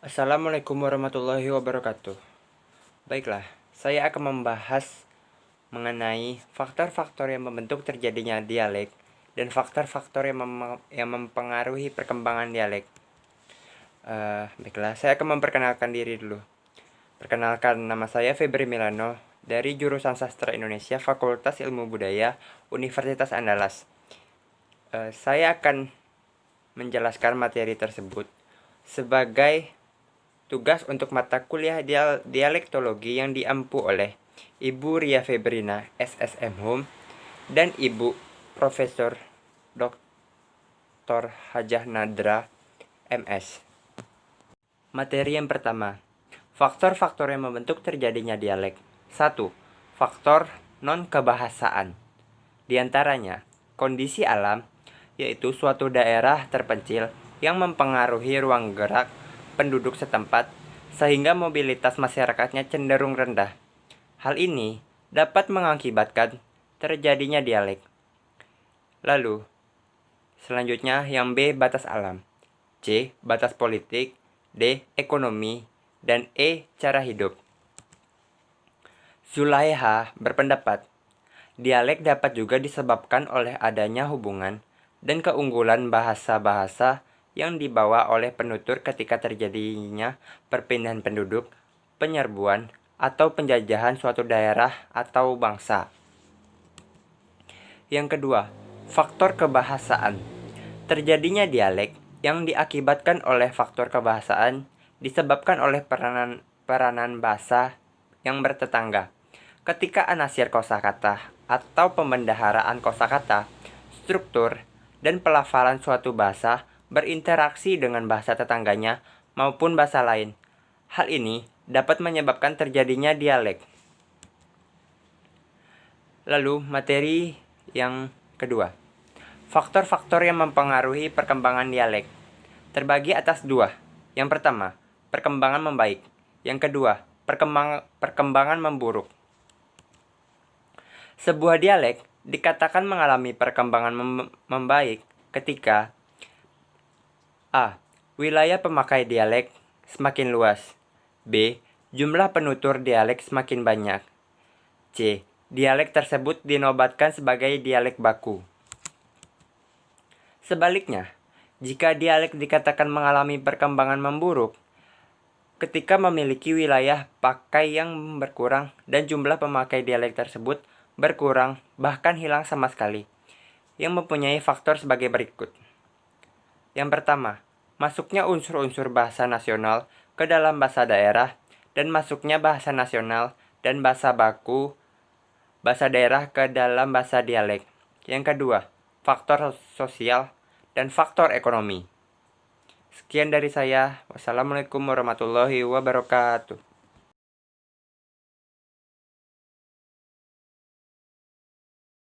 Assalamualaikum warahmatullahi wabarakatuh. Baiklah, saya akan membahas mengenai faktor-faktor yang membentuk terjadinya dialek dan faktor-faktor yang mempengaruhi perkembangan dialek. Baiklah, saya akan memperkenalkan diri dulu. Perkenalkan, nama saya Febri Milano dari jurusan Sastra Indonesia, Fakultas Ilmu Budaya, Universitas Andalas. Saya akan menjelaskan materi tersebut sebagai tugas untuk mata kuliah dialektologi yang diampu oleh Ibu Ria Febrina, SSM Hum, dan Ibu Profesor Dr. Hajah Nadra, MS. Materi yang pertama, faktor-faktor yang membentuk terjadinya dialek. 1. Faktor non-kebahasaan. Di antaranya, kondisi alam, yaitu suatu daerah terpencil yang mempengaruhi ruang gerak penduduk setempat sehingga mobilitas masyarakatnya cenderung rendah. Hal ini dapat mengakibatkan terjadinya dialek. Lalu, selanjutnya yang B, batas alam. C, batas politik. D, ekonomi. Dan E, cara hidup. Zulaiha berpendapat, dialek dapat juga disebabkan oleh adanya hubungan dan keunggulan bahasa-bahasa yang dibawa oleh penutur ketika terjadinya perpindahan penduduk, penyerbuan, atau penjajahan suatu daerah atau bangsa. Yang kedua, faktor kebahasaan. Terjadinya dialek yang diakibatkan oleh faktor kebahasaan disebabkan oleh peranan bahasa yang bertetangga. Ketika anasir kosakata atau pembendaharaan kosakata, struktur, dan pelafalan suatu bahasa berinteraksi dengan bahasa tetangganya maupun bahasa lain. Hal ini dapat menyebabkan terjadinya dialek. Lalu, materi yang kedua. Faktor-faktor yang mempengaruhi perkembangan dialek terbagi atas dua. Yang pertama, perkembangan membaik. Yang kedua, perkembangan memburuk. Sebuah dialek dikatakan mengalami perkembangan membaik ketika A. Wilayah pemakai dialek semakin luas. B. Jumlah penutur dialek semakin banyak. C. Dialek tersebut dinobatkan sebagai dialek baku. Sebaliknya, jika dialek dikatakan mengalami perkembangan memburuk, ketika memiliki wilayah pakai yang berkurang dan jumlah pemakai dialek tersebut berkurang bahkan hilang sama sekali, yang mempunyai faktor sebagai berikut. Yang pertama, masuknya unsur-unsur bahasa nasional ke dalam bahasa daerah dan masuknya bahasa nasional dan bahasa baku bahasa daerah ke dalam bahasa dialek. Yang kedua, faktor sosial dan faktor ekonomi. Sekian dari saya. Wassalamualaikum warahmatullahi wabarakatuh.